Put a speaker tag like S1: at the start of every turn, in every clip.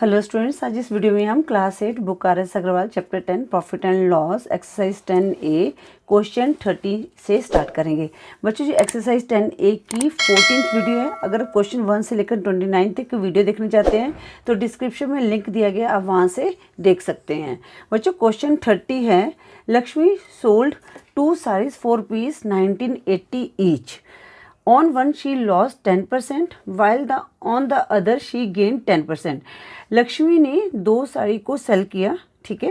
S1: Hello students, आज इस video में हम class 8 book R S Agrawal chapter 10 profit and loss exercise 10A question 30 से स्टार्ट करेंगे। बच्चों, जो एक्सरसाइज 10A की 14th वीडियो है, अगर क्वेश्चन 1 से लेकर 29 तक की वीडियो देखना चाहते हैं तो डिस्क्रिप्शन में लिंक दिया गया, आप वहाँ से देख सकते हैं। बच्चों, क्वेश्चन 30 है, Lakshmi sold 2 sarees for rupees 1980 each. On one she lost 10% while on the other she gained 10%. Lakshmi ने 2 साड़ी को सेल किया, ठीक है।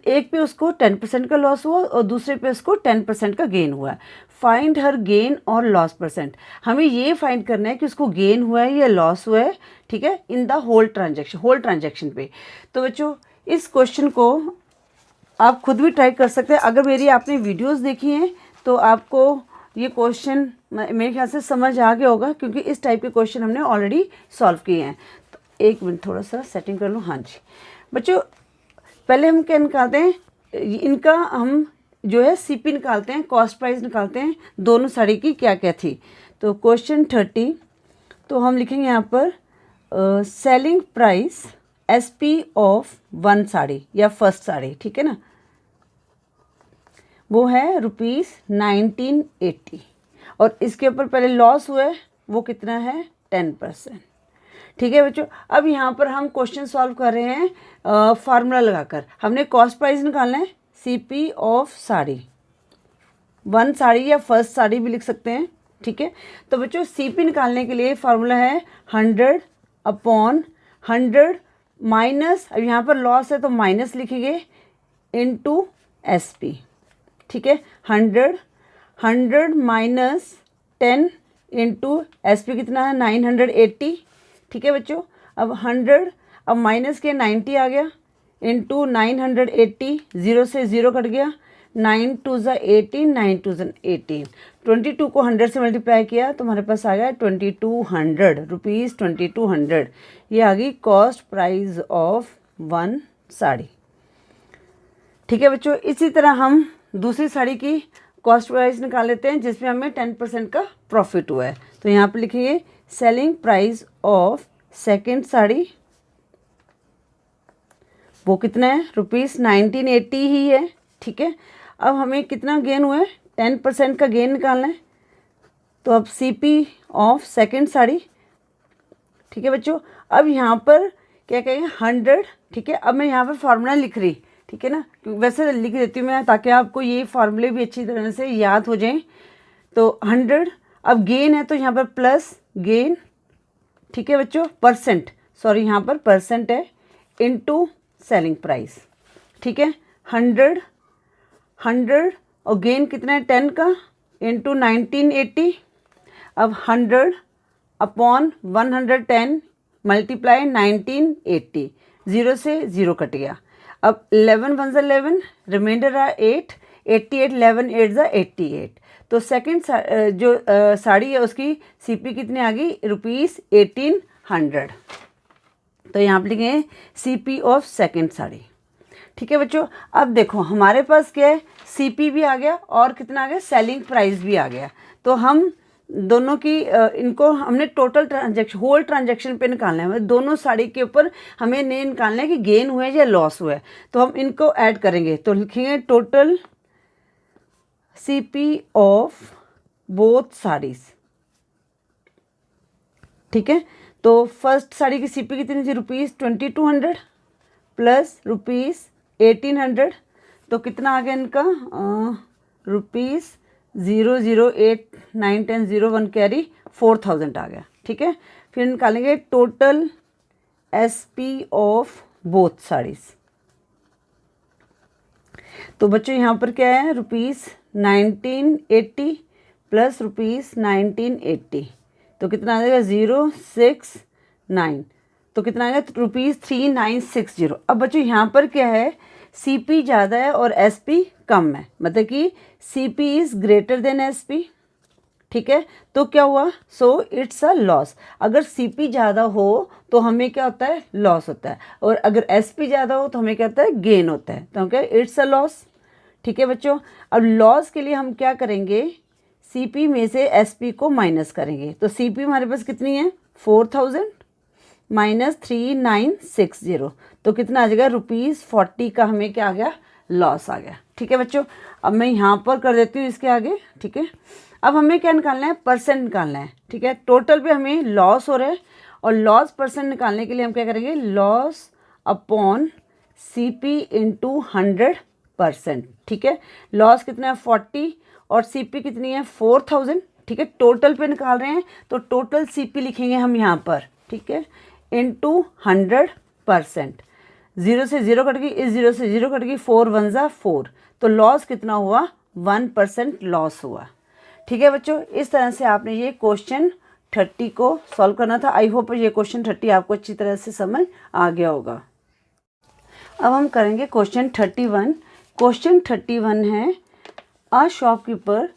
S1: एक पे उसको 10% का लॉस हुआ और दूसरे पे उसको 10% का गेन हुआ। फाइंड हर गेन और लॉस परसेंट। हमें ये फाइंड करना है कि उसको गेन हुआ है या लॉस हुआ है, ठीक है, इन द होल ट्रांजेक्शन पे। तो बच्चों, इस क्वेश्चन को आप खुद भी ट्राई कर सकते हैं। अगर मेरी आपने वीडियोस देखी हैं तो आपको ये क्वेश्चन मेरे ख्याल से समझ आ गया होगा, क्योंकि इस टाइप के क्वेश्चन हमने ऑलरेडी सॉल्व किए हैं। तो एक मिनट थोड़ा सा सेटिंग कर लूँ। हाँ जी बच्चों, पहले हम क्या निकालते हैं, इनका हम जो है सीपी निकालते हैं, कॉस्ट प्राइस निकालते हैं दोनों साड़ी की क्या क्या थी। तो क्वेश्चन 30, तो हम लिखेंगे यहाँ पर selling price SP of one sari या फर्स्ट साड़ी, ठीक है ना, वो है ₹1980 और इसके ऊपर पहले लॉस हुआ है, वो कितना है 10%, ठीक है बच्चों। अब यहाँ पर हम क्वेश्चन सॉल्व कर रहे हैं फार्मूला लगाकर। हमने कॉस्ट प्राइस निकालना है CP of sari, one sari या फर्स्ट साड़ी भी लिख सकते हैं, ठीक है। तो बच्चों, सीपी निकालने के लिए फार्मूला है 100/100 माइनस, अब यहाँ पर लॉस है तो माइनस लिखेंगे, इनटू एसपी, ठीक है। 100 माइनस 10 इंटू एस पी कितना है 980, ठीक है बच्चों। अब 100, अब माइनस के 90 आ गया, इंटू 980, 0 से 0 कट गया, 9 2 ज़ा 18, 9 2 ज़ा 18, 22 को 100 से मल्टीप्लाई किया तो हमारे पास आ गया 2200 रुपीज़, 2200। ये आ गई cost price of one sari, ठीक है बच्चों। इसी तरह हम दूसरी साड़ी की कॉस्ट प्राइस निकाल लेते हैं जिसमें हमें 10% का प्रॉफिट हुआ है। तो यहाँ पर लिखिए selling price of second sari, वो कितना है ₹1980 ही है, ठीक है। अब हमें कितना गेन हुआ है, 10% का गेन निकालना है। तो अब सीपी ऑफ सेकंड साड़ी, ठीक है बच्चों। अब यहाँ पर क्या कहेंगे 100, ठीक है। अब मैं यहाँ पर फार्मूला लिख रही, ठीक है ना, वैसे लिख देती हूँ मैं ताकि आपको ये फार्मूले भी अच्छी तरह से याद हो जाएं। तो 100, अब गेन है तो यहाँ पर प्लस गेन, ठीक है बच्चों, परसेंट, सॉरी यहाँ पर परसेंट है, इनटू सेलिंग प्राइस, ठीक है। 100 और गेन कितना है 10 का, इनटू 1980। अब 100/110 मल्टीप्लाई 1980, 0 से 0 कट गया। अब 11 1 ज़ा 11, रिमाइंडर रहा 8, 88, 11 8 ज़ा 88। तो सेकंड जो साड़ी है उसकी सीपी कितनी आ गई, ₹1800। तो यहाँ पर लिखेंगे सीपी ऑफ सेकंड साड़ी, ठीक है बच्चों। अब देखो हमारे पास क्या है, सीपी भी आ गया और कितना आ गया, सेलिंग प्राइस भी आ गया। तो हम दोनों की इनको हमने टोटल ट्रांजैक्शन, होल ट्रांजैक्शन पे निकालना है, मतलब दोनों साड़ी के ऊपर हमें नहीं निकालना है कि गेन हुए या लॉस हुआ है। तो हम इनको ऐड करेंगे, तो लिखेंगे total CP of both saris, ठीक है। तो फर्स्ट साड़ी की सीपी कितनी थी, ₹2200 प्लस ₹1800, तो कितना आ गया इनका ₹008 10 01 कैरी 4000 आ गया, ठीक है। फिर निकालेंगे total SP of both saris. तो बच्चों यहाँ पर क्या है, ₹1980 प्लस ₹1980, तो कितना आ जाएगा 069, तो कितना आ गया ₹3960। अब बच्चों यहाँ पर क्या है, सीपी ज़्यादा है और एसपी कम है, मतलब कि CP is greater than SP, ठीक है। तो क्या हुआ, सो इट्स अ लॉस। अगर सीपी ज़्यादा हो तो हमें क्या होता है, लॉस होता है, और अगर एसपी ज़्यादा हो तो हमें क्या होता है, गेन होता है। तो हम क्या, इट्स अ लॉस, ठीक है बच्चों। अब लॉस के लिए हम क्या करेंगे, सीपी में से एसपी को माइनस करेंगे। तो सीपी हमारे पास कितनी है 4000, -3960, तो कितना आ जाएगा ₹40 का हमें क्या आ गया, लॉस आ गया। ठीक है बच्चों, अब मैं यहाँ पर कर देती हूँ इसके आगे। ठीक है, अब हमें क्या निकालना है, परसेंट निकालना है। ठीक है, टोटल पे हमें लॉस हो रहा है और लॉस परसेंट निकालने के लिए हम क्या करेंगे, लॉस अपॉन CP इंटू 100%। ठीक है, लॉस कितना है 40 और CP कितनी है 4000। ठीक है, टोटल पे निकाल रहे हैं तो टोटल CP लिखेंगे हम यहाँ पर। ठीक है, इंटू 100%। 0 से 0 कट गई, इस 0 से 0 कट गई, 4 1 जा 4, तो लॉस कितना हुआ, 1% लॉस हुआ। ठीक है बच्चों, इस तरह से आपने ये क्वेश्चन 30 को सॉल्व करना था। आई होप ये क्वेश्चन 30 आपको अच्छी तरह से समझ आ गया होगा। अब हम करेंगे क्वेश्चन 31। क्वेश्चन 31 है, a shopkeeper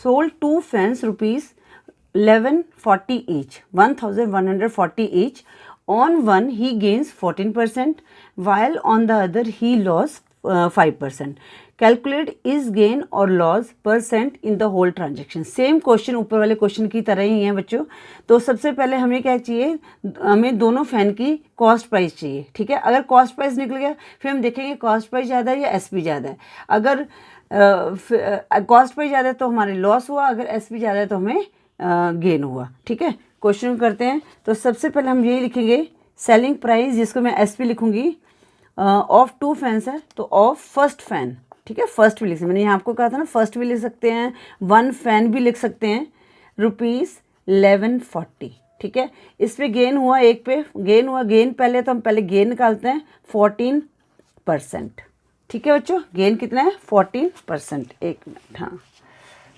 S1: sold 2 fans ₹1140 each, 1140 each. On one he gains 14%, while on the other he lost 5%. Calculate is gain or loss percent in the whole transaction. Same question ऊपर वाले क्वेश्चन की तरह ही है बच्चों। तो सबसे पहले हमें क्या चाहिए, हमें दोनों फैन की कॉस्ट प्राइस चाहिए। ठीक है, अगर कॉस्ट प्राइस निकल गया फिर हम देखेंगे कॉस्ट प्राइस ज़्यादा है या SP ज़्यादा है। अगर कॉस्ट प्राइस ज़्यादा है तो हमारे लॉस हुआ, अगर SP ज़्यादा है तो हमें गेन हुआ। ठीक है, क्वेश्चन करते हैं। तो सबसे पहले हम यही लिखेंगे, सेलिंग प्राइस जिसको मैं SP लिखूंगी, ऑफ 2 फैंस है तो ऑफ फर्स्ट फैन। ठीक है, फर्स्ट भी लिख सकते, मैंने यहाँ आपको कहा था ना, फर्स्ट भी लिख सकते हैं, 1 फैन भी लिख सकते हैं, ₹1140। ठीक है, इस पे गेन हुआ, एक पे गेन हुआ, गेन पहले तो हम पहले गेन निकालते हैं 14%। ठीक है बच्चों, गेन कितना है 14%। एक मिनट, हाँ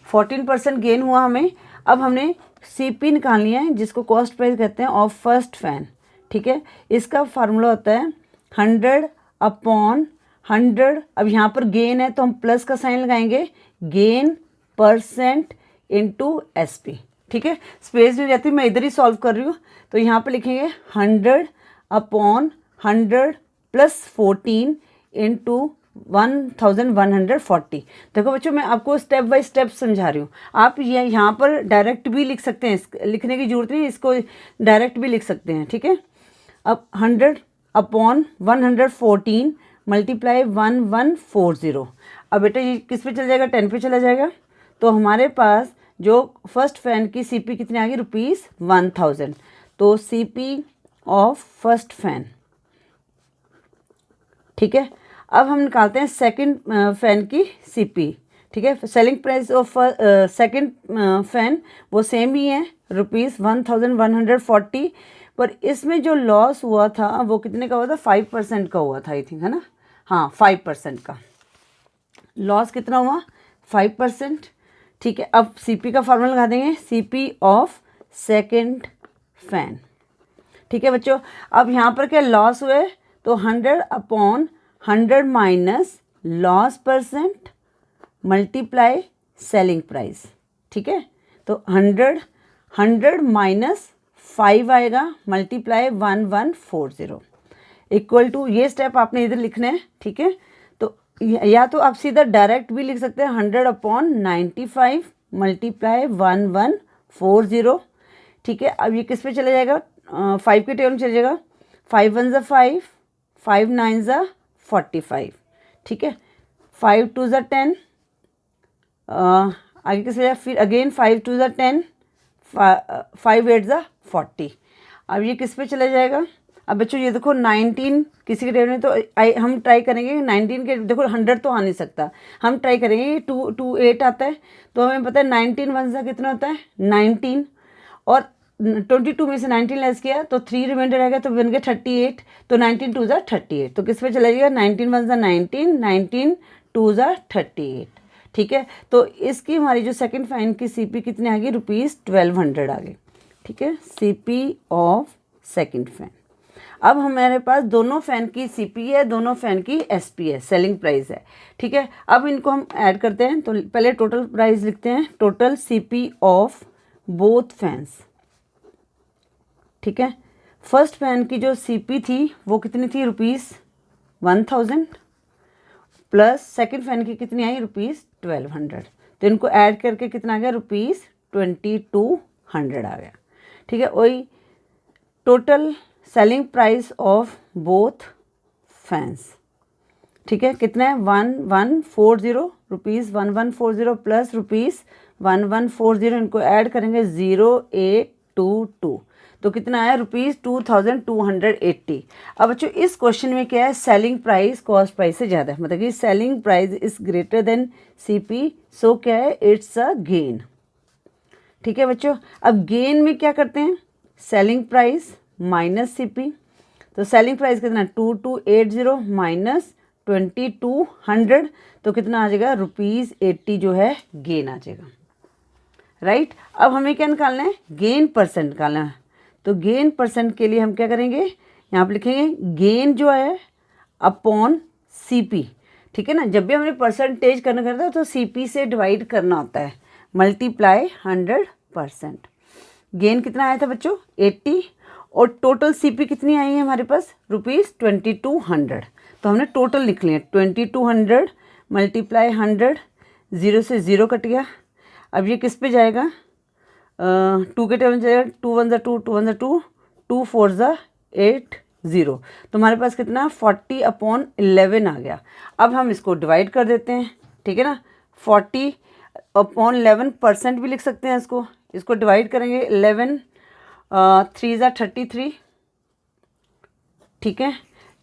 S1: 14% गेन हुआ हमें। अब हमने CP निकालनी है जिसको कॉस्ट प्राइस कहते हैं ऑफ फर्स्ट फैन। ठीक है, इसका फार्मूला होता है 100/100। अब यहाँ पर गेन है तो हम प्लस का साइन लगाएंगे, गेन % इंटू SP। ठीक है, स्पेस नहीं रहती, मैं इधर ही सॉल्व कर रही हूँ, तो यहाँ पर लिखेंगे 100/100 प्लस 14 इंटू 1140। देखो बच्चों, मैं आपको स्टेप बाय स्टेप समझा रही हूँ। आप ये यहाँ पर डायरेक्ट भी लिख सकते हैं, लिखने की जरूरत नहीं, इसको डायरेक्ट भी लिख सकते हैं। ठीक है, अब 100/114 मल्टीप्लाई 1140। अब बेटा ये किस पे चला जाएगा, 10 पे चला जाएगा। तो हमारे पास जो फर्स्ट फैन की CP कितनी आ गई, ₹1000। तो CP ऑफ फर्स्ट फैन। ठीक है, अब हम निकालते हैं सेकंड फैन की CP। ठीक है, selling price of second fan वो सेम ही है, ₹1140, पर इसमें जो लॉस हुआ था वो कितने का हुआ था, 5% का हुआ था, आई थिंक, है ना। हाँ, 5% का लॉस कितना हुआ, 5%। ठीक है, अब CP का फार्मूला लगा देंगे, CP ऑफ सेकंड फैन। ठीक है बच्चों, अब यहाँ पर क्या लॉस हुए, तो 100/100 minus loss % multiply selling price. ठीक है, तो 100 माइनस 5 आएगा, मल्टीप्लाई 1140 इक्वल टू, ये स्टेप आपने इधर लिखना है। ठीक है, तो या तो आप सीधा डायरेक्ट भी लिख सकते हैं, 100/95 मल्टीप्लाई 1140। ठीक है, अब ये किस पे चला जाएगा, 5 के टेबल में चला जाएगा, 5 1 जा 5, 5 9 जा 45। ठीक है, 5 2 जा 10, आगे किस जाएगा, फिर अगेन 5 2 जा 10, 5 8 जा 40। अब ये किस पे चला जाएगा। अब बच्चों ये देखो 19 किसी के टेबल में, तो हम ट्राई करेंगे 19 के, देखो 100 तो आ नहीं सकता, हम ट्राई करेंगे 2 8 आता है, तो हमें पता है 19 1 जा कितना होता है 19, और 22 में से 19 लेस किया तो 3 रिमाइंडर रहेगा, तो बन गया 38। तो 19 2 जा 38, तो किस पे चला जाएगा, 19 1 जा 19, 19 2 जा 38। ठीक है, तो इसकी हमारी जो सेकंड फैन की CP कितनी आ गई, ₹1200 आ गई। ठीक है, CP ऑफ सेकंड फैन। अब हमारे पास दोनों फैन की CP है, दोनों फैन की SP है, सेलिंग प्राइस है। ठीक है, अब इनको हम ऐड करते हैं, तो पहले टोटल प्राइस लिखते हैं, total CP of both fans. ठीक है, फर्स्ट फैन की जो CP थी वो कितनी थी, ₹1000 प्लस सेकंड फैन की कितनी आई, ₹1200। तो इनको ऐड करके कितना आ गया, ₹2200 आ गया। ठीक है, वही total selling price of both fans, ठीक है, कितना है 1140 रुपीज़ 1140 प्लस रुपीज़ 1140, इनको ऐड करेंगे 0822, तो कितना आया रुपीज़ 2280। अब बच्चों इस क्वेश्चन में क्या है, सेलिंग प्राइस कॉस्ट प्राइस से ज़्यादा है, मतलब कि selling price is greater than CP, so क्या है, इट्स अ गेन। ठीक है बच्चों, अब गेन में क्या करते हैं, सेलिंग प्राइस माइनस सीपी, तो सेलिंग प्राइस कितना 2280 माइनस 2200, तो कितना आ जाएगा रुपीज़ 80 जो है गेन आ जाएगा, राइट। अब हमें क्या निकालना है, गेन परसेंट निकालना है, तो गेन परसेंट के लिए हम क्या करेंगे, यहाँ पर लिखेंगे गेन जो है अपॉन सीपी, ठीक है ना, जब भी हमने परसेंटेज करना करता है तो सीपी से डिवाइड करना होता है, मल्टीप्लाई 100%। गेन कितना आया था बच्चों 80, और टोटल सीपी कितनी आई है हमारे पास रुपीज़ 2200, तो हमने टोटल लिख लिया 2200 मल्टीप्लाई 100, 0 से 0 कट गया। अब ये किस पे जाएगा, 2 के टेबल में जाएगा, 2 1 2 2 1 2 2 4 8 0, तो हमारे पास कितना 40/11 आ गया। अब हम इसको डिवाइड कर देते हैं, ठीक है ना, 40/11% भी लिख सकते हैं इसको डिवाइड करेंगे 11 3 33, ठीक है,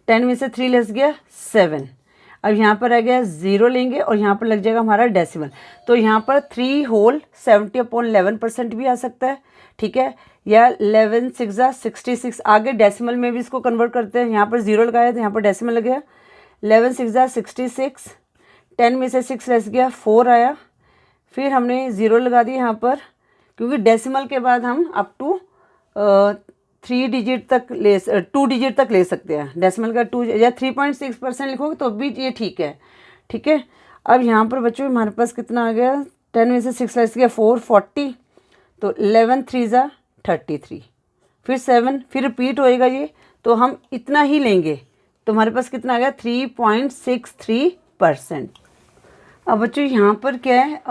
S1: 10 में से 3 लेस गया 7, अब यहाँ पर आ गया 0 लेंगे और यहाँ पर लग जाएगा हमारा डेसिमल, तो यहाँ पर 3 होल 70/11% भी आ सकता है, ठीक है, या 11 6 66, आगे डेसिमल में भी इसको कन्वर्ट करते हैं, यहाँ पर 0 लगाया तो यहाँ पर डेसिमल लग गया, 11 6 66, 10 में से 6 लेस गया 4 आया, फिर हमने 0 लगा दिया यहाँ पर, क्योंकि डेसिमल के बाद हम अप टू 2 डिजिट तक ले सकते हैं, डेसिमल का 2 या 3.6% लिखोगे तो भी ये ठीक है, ठीक है। अब यहाँ पर बच्चों हमारे पास कितना आ गया, 10 में से 6 लेस गया 4 40, तो 11 3 33, फिर 7, फिर रिपीट होएगा ये, तो हम इतना ही लेंगे, तो हमारे पास कितना आ गया 3.63%। अब बच्चों यहाँ पर क्या है,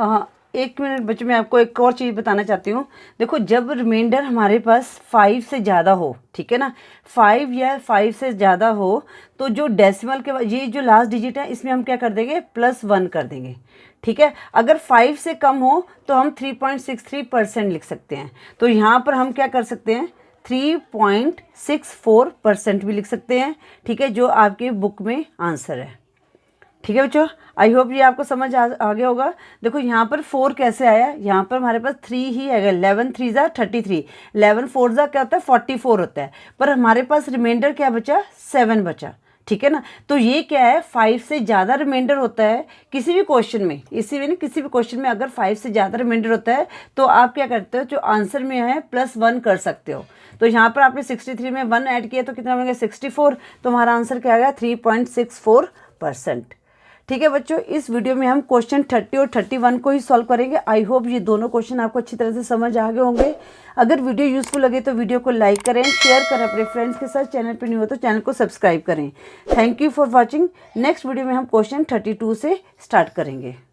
S1: एक मिनट बच्चों, मैं आपको एक और चीज़ बताना चाहती हूँ। देखो जब रिमाइंडर हमारे पास 5 से ज़्यादा हो, ठीक है ना, 5 या 5 से ज़्यादा हो, तो जो डेसिमल के बाद ये जो लास्ट डिजिट है इसमें हम क्या कर देंगे +1 कर देंगे, ठीक है। अगर 5 से कम हो तो हम 3.63% लिख सकते हैं, तो यहाँ पर हम क्या कर सकते हैं 3.64% भी लिख सकते हैं, ठीक है, जो आपके बुक में आंसर है, ठीक है बच्चों। आई होप ये आपको समझ आ गया होगा। देखो यहाँ पर 4 कैसे आया, यहाँ पर हमारे पास 3 ही आएगा, 11 3 33, 11 4 क्या होता है 44 होता है, पर हमारे पास रिमाइंडर क्या बचा 7 बचा, ठीक है ना। तो ये क्या है 5 से ज़्यादा रिमाइंडर होता है किसी भी क्वेश्चन में, किसी भी क्वेश्चन में अगर 5 से ज़्यादा रिमाइंडर होता है तो आप क्या करते हो, जो आंसर में है +1 कर सकते हो। तो यहाँ पर आपने 63 में 1 ऐड किया तो कितना बन गया 64, तो हमारा आंसर क्या आ गया 3.64%, ठीक है बच्चों। इस वीडियो में हम क्वेश्चन 30 और 31 को ही सॉल्व करेंगे। आई होप ये दोनों क्वेश्चन आपको अच्छी तरह से समझ आ गए होंगे। अगर वीडियो यूजफुल लगे तो वीडियो को लाइक करें, शेयर करें अपने फ्रेंड्स के साथ, चैनल पर न्यू हो तो चैनल को सब्सक्राइब करें। Thank you for watching. Next video में हम क्वेश्चन 32 से स्टार्ट करेंगे।